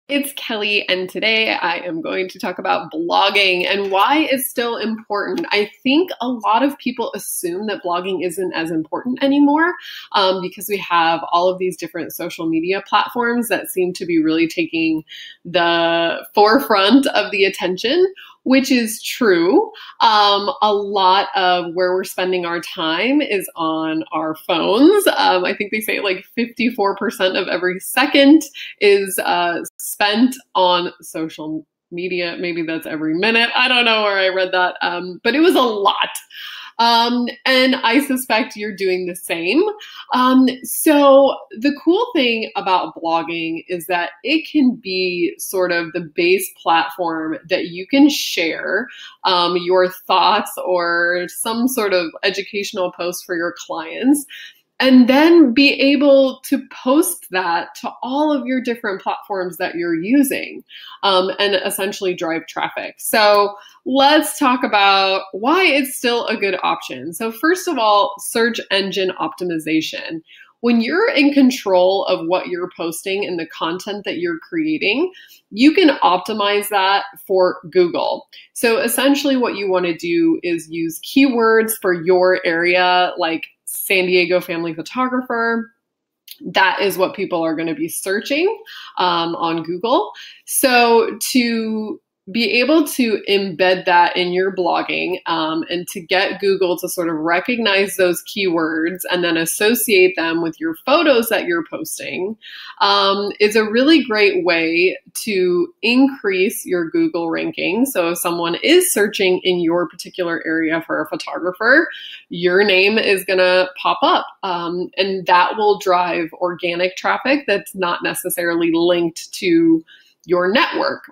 It's Kelly, and today I am going to talk about blogging and why it's still important. I think a lot of people assume that blogging isn't as important anymore because we have all of these different social media platforms that seem to be really taking the forefront of the attention, which is true. A lot of where we're spending our time is on our phones. I think they say like 54% of every second is spent on social media. Maybe that's every minute. I don't know where I read that, but it was a lot. And I suspect you're doing the same. So the cool thing about blogging is that it can be sort of the base platform that you can share your thoughts or some sort of educational post for your clients, and then be able to post that to all of your different platforms that you're using and essentially drive traffic. So let's talk about why it's still a good option. So first of all, search engine optimization. When you're in control of what you're posting and the content that you're creating, you can optimize that for Google. So essentially what you want to do is use keywords for your area, like San Diego family photographer. That is what people are going to be searching on Google. So to be able to embed that in your blogging and to get Google to sort of recognize those keywords and then associate them with your photos that you're posting is a really great way to increase your Google ranking. So if someone is searching in your particular area for a photographer, your name is going to pop up and that will drive organic traffic that's not necessarily linked to your network,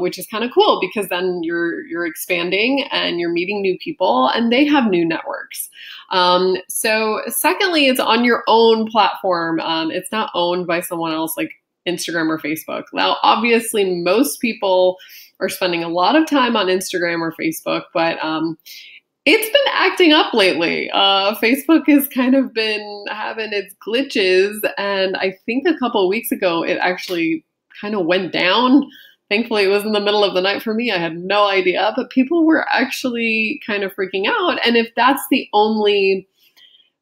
which is kind of cool because then you're expanding and you're meeting new people and they have new networks. So secondly, it's on your own platform. It's not owned by someone else like Instagram or Facebook. Now, obviously, most people are spending a lot of time on Instagram or Facebook, but it's been acting up lately. Facebook has kind of been having its glitches, and I think a couple of weeks ago, it actually kind of went down. Thankfully, it was in the middle of the night for me. I had no idea, but people were actually kind of freaking out. And if that's the only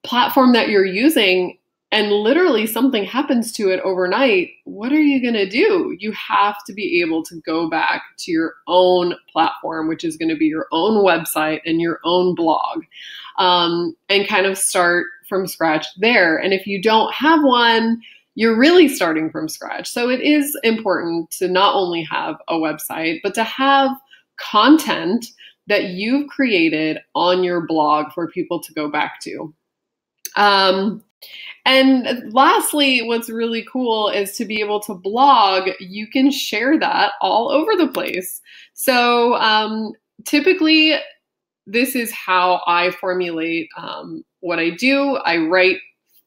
platform that you're using and literally something happens to it overnight, what are you going to do? You have to be able to go back to your own platform, which is going to be your own website and your own blog, and kind of start from scratch there. And if you don't have one, you're really starting from scratch. So it is important to not only have a website, but to have content that you've created on your blog for people to go back to. And lastly, what's really cool is to be able to blog. You can share that all over the place. So typically, this is how I formulate what I do. I write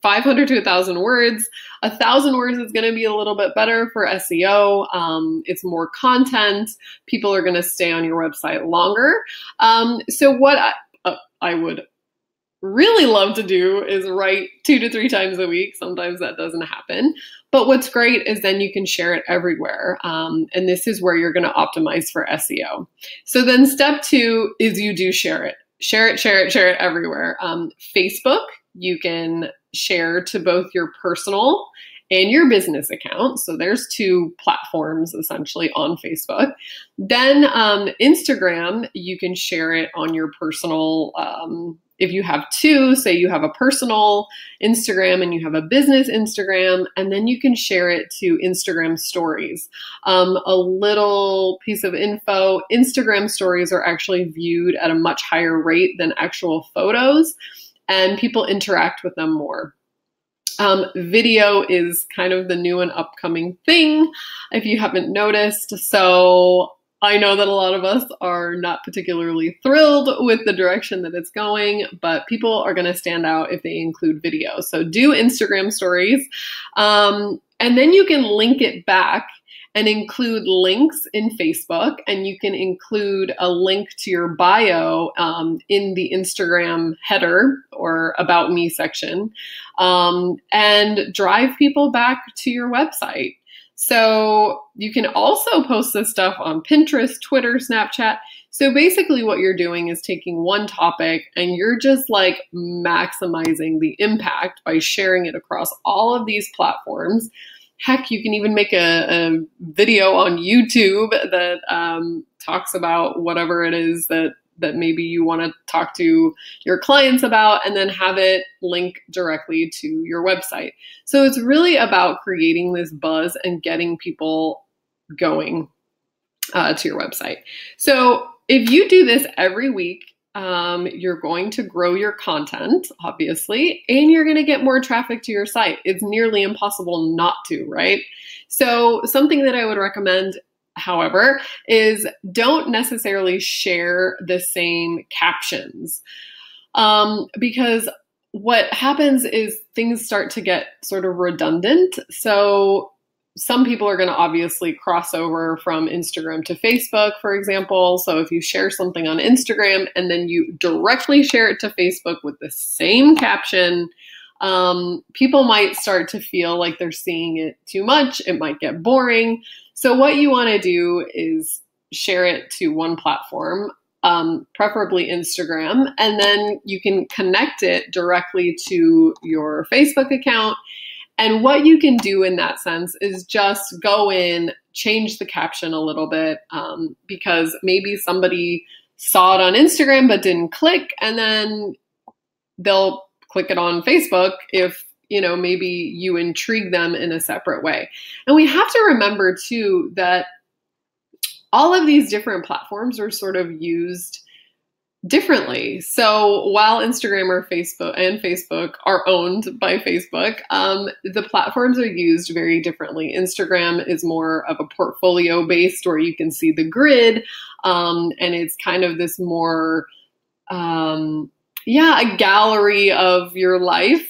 500 to 1,000 words. 1,000 words is going to be a little bit better for SEO. It's more content. People are going to stay on your website longer. So what I would really love to do is write 2 to 3 times a week. Sometimes that doesn't happen. But what's great is then you can share it everywhere. And this is where you're going to optimize for SEO. So then step 2 is you do share it. Share it, share it, share it everywhere. Facebook, you can share to both your personal and your business account. So there's 2 platforms essentially on Facebook. Then Instagram, you can share it on your personal, if you have 2, say you have a personal Instagram and you have a business Instagram, and then you can share it to Instagram stories. A little piece of info, Instagram stories are actually viewed at a much higher rate than actual photos, and people interact with them more. Video is kind of the new and upcoming thing, if you haven't noticed. So I know that a lot of us are not particularly thrilled with the direction that it's going, but people are going to stand out if they include video. So do Instagram stories, and then you can link it back and include links in Facebook, and you can include a link to your bio in the Instagram header or About Me section, and drive people back to your website. So you can also post this stuff on Pinterest, Twitter, Snapchat. So basically what you're doing is taking one topic and you're just like maximizing the impact by sharing it across all of these platforms. Heck, you can even make a video on YouTube that talks about whatever it is that maybe you want to talk to your clients about, and then have it link directly to your website. So it's really about creating this buzz and getting people going to your website. So if you do this every week, you're going to grow your content, obviously, and you're going to get more traffic to your site. It's nearly impossible not to, right? So something that I would recommend, however, is don't necessarily share the same captions, because what happens is things start to get sort of redundant. So some people are going to obviously cross over from Instagram to Facebook, for example. So if you share something on Instagram and then you directly share it to Facebook with the same caption, people might start to feel like they're seeing it too much. It might get boring. So what you want to do is share it to one platform, preferably Instagram, and then you can connect it directly to your Facebook account. And what you can do in that sense is just go in, change the caption a little bit, because maybe somebody saw it on Instagram but didn't click, and then they'll click it on Facebook if, you know, maybe you intrigue them in a separate way. And we have to remember too that all of these different platforms are sort of used differently. So while Instagram or Facebook are owned by Facebook, the platforms are used very differently. Instagram is more of a portfolio based where you can see the grid, and it's kind of this more, a gallery of your life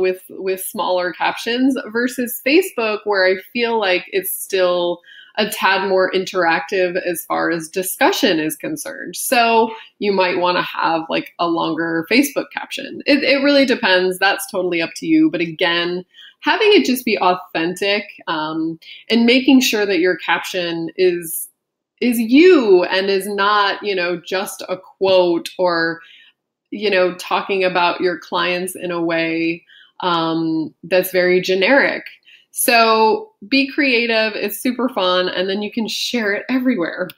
with smaller captions, versus Facebook, where I feel like it's still a tad more interactive as far as discussion is concerned. So you might want to have like a longer Facebook caption. It really depends. That's totally up to you. But again, having it just be authentic, and making sure that your caption is you and is not, you know, just a quote or, you know, talking about your clients in a way that's very generic. So be creative. It's super fun. And then you can share it everywhere.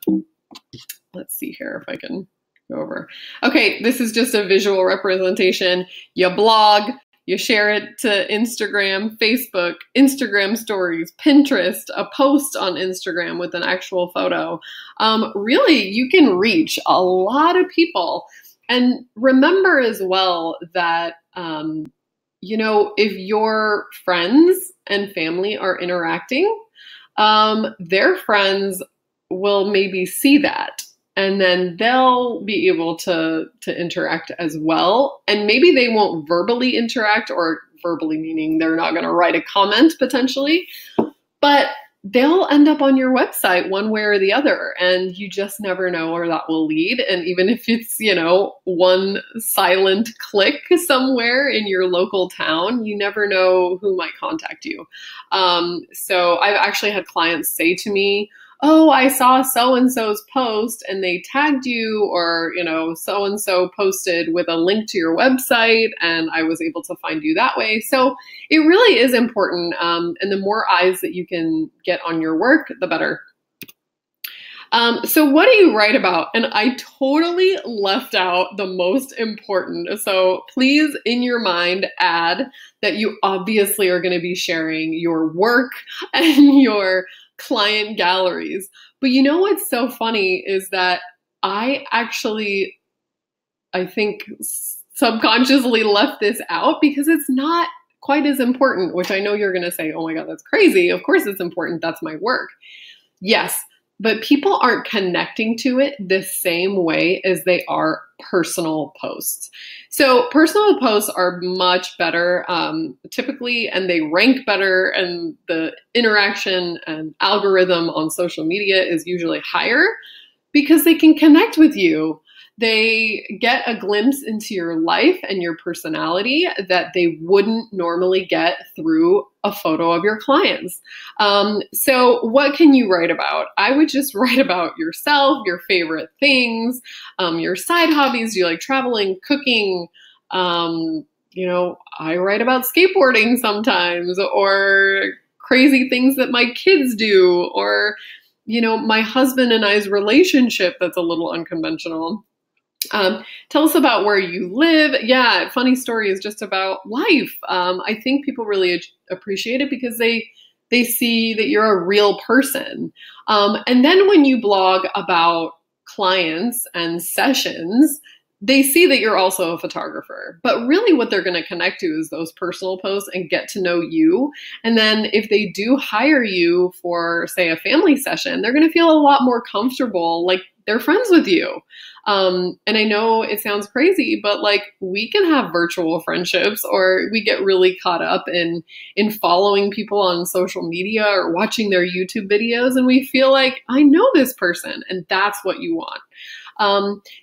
Let's see here if I can go over. Okay, this is just a visual representation. You blog, you share it to Instagram, Facebook, Instagram stories, Pinterest, a post on Instagram with an actual photo. Really, you can reach a lot of people. And remember as well that, you know, if your friends and family are interacting, their friends will maybe see that, and then they'll be able to interact as well. And maybe they won't verbally interact, or verbally meaning they're not going to write a comment potentially, but they'll end up on your website one way or the other, and you just never know where that will lead. And even if it's, you know, one silent click somewhere in your local town, you never know who might contact you. So I've actually had clients say to me, oh, I saw so-and-so's post and they tagged you, or, you know, so-and-so posted with a link to your website and I was able to find you that way. So it really is important. And the more eyes that you can get on your work, the better. So what do you write about? And I totally left out the most important. So please, in your mind, add that you obviously are going to be sharing your work and your client galleries. But you know what's so funny is that I think subconsciously left this out because it's not quite as important, which I know you're going to say, oh my God, that's crazy. Of course it's important. That's my work. Yes, but people aren't connecting to it the same way as they are personal posts. So personal posts are much better typically, and they rank better, and the interaction and algorithm on social media is usually higher because they can connect with you. They get a glimpse into your life and your personality that they wouldn't normally get through a photo of your clients. So what can you write about? I would just write about yourself, your favorite things, your side hobbies. Do you like traveling, cooking? I write about skateboarding sometimes, or crazy things that my kids do, or, my husband and I's relationship that's a little unconventional. Tell us about where you live. Yeah, funny story is just about life. I think people really appreciate it because they see that you're a real person. And then when you blog about clients and sessions, they see that you're also a photographer. But really what they're going to connect to is those personal posts and get to know you. And then if they do hire you for, say, a family session, they're going to feel a lot more comfortable, like they're friends with you. And I know it sounds crazy, but like we can have virtual friendships, or we get really caught up in following people on social media or watching their YouTube videos, and we feel like I know this person, and that's what you want.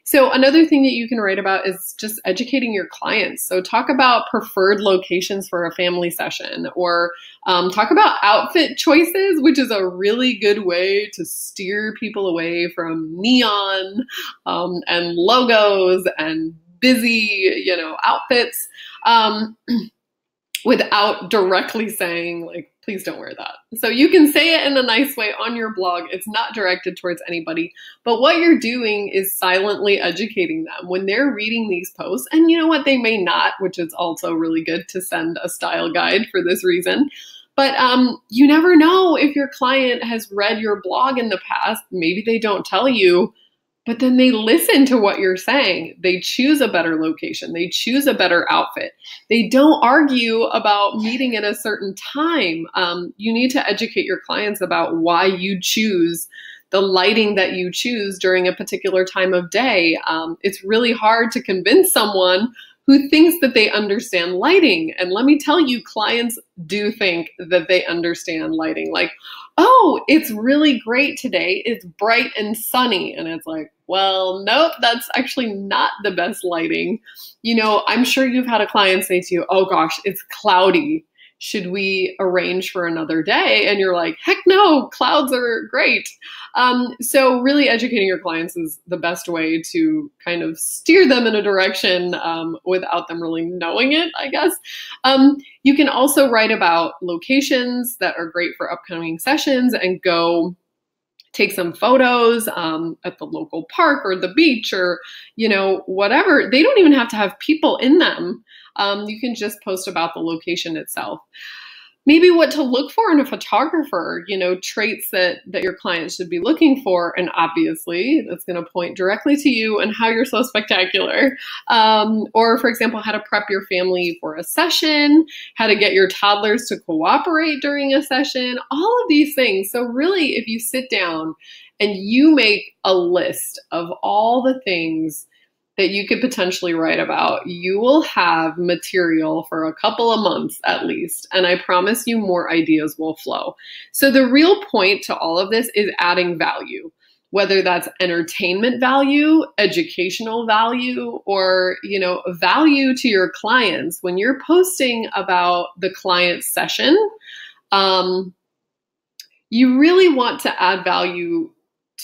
So another thing that you can write about is just educating your clients. So talk about preferred locations for a family session, or talk about outfit choices, which is a really good way to steer people away from neon and logos and busy, outfits, without directly saying, like, please don't wear that. So you can say it in a nice way on your blog. It's not directed towards anybody, but what you're doing is silently educating them when they're reading these posts. And you know what? They may not, which is also really good to send a style guide for this reason. But you never know if your client has read your blog in the past. Maybe they don't tell you, but then they listen to what you're saying. They choose a better location. They choose a better outfit. They don't argue about meeting at a certain time. You need to educate your clients about why you choose the lighting that you choose during a particular time of day. It's really hard to convince someone who thinks that they understand lighting. And let me tell you, clients do think that they understand lighting. Like, oh, it's really great today. It's bright and sunny. And it's like, well, nope, that's actually not the best lighting. I'm sure you've had a client say to you, oh gosh, it's cloudy. Should we arrange for another day? And you're like, heck no, clouds are great. So really educating your clients is the best way to kind of steer them in a direction without them really knowing it, I guess. You can also write about locations that are great for upcoming sessions and go take some photos at the local park or the beach or, whatever. They don't even have to have people in them. You can just post about the location itself. Maybe what to look for in a photographer, traits that your clients should be looking for. And obviously that's going to point directly to you and how you're so spectacular. Or for example, how to prep your family for a session, how to get your toddlers to cooperate during a session, all of these things. So really, if you sit down and you make a list of all the things that you could potentially write about, you will have material for a couple of months at least. And I promise you more ideas will flow. So the real point to all of this is adding value, whether that's entertainment value, educational value, or, value to your clients. When you're posting about the client session, you really want to add value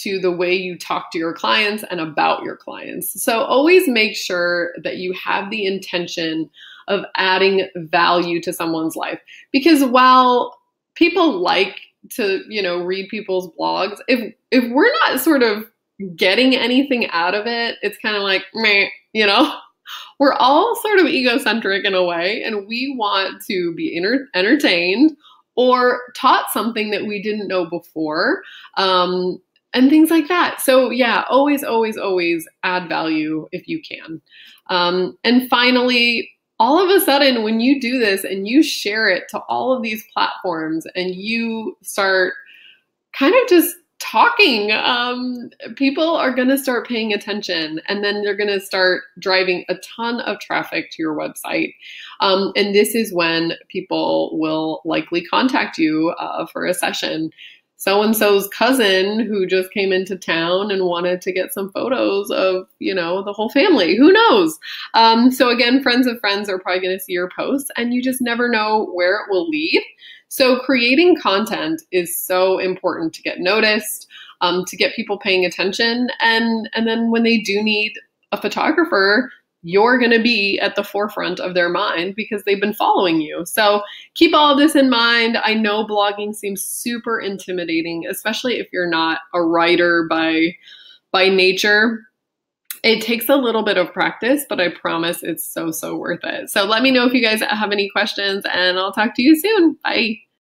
to the way you talk to your clients and about your clients. So always make sure that you have the intention of adding value to someone's life. Because while people like to, read people's blogs, if we're not sort of getting anything out of it, it's kind of like, meh, we're all sort of egocentric in a way, and we want to be entertained or taught something that we didn't know before. And things like that. So yeah, always, always, always add value if you can. And finally, all of a sudden, when you do this and you share it to all of these platforms and you start kind of just talking, people are going to start paying attention, and then they're going to start driving a ton of traffic to your website. And this is when people will likely contact you for a session. so-and-so's cousin who just came into town and wanted to get some photos of, the whole family. Who knows? So again, friends of friends are probably going to see your posts, and you just never know where it will lead. So creating content is so important to get noticed, to get people paying attention. And then when they do need a photographer, you're going to be at the forefront of their mind because they've been following you. So keep all of this in mind. I know blogging seems super intimidating, especially if you're not a writer by nature. It takes a little bit of practice, but I promise it's so, so worth it. So let me know if you guys have any questions, and I'll talk to you soon. Bye.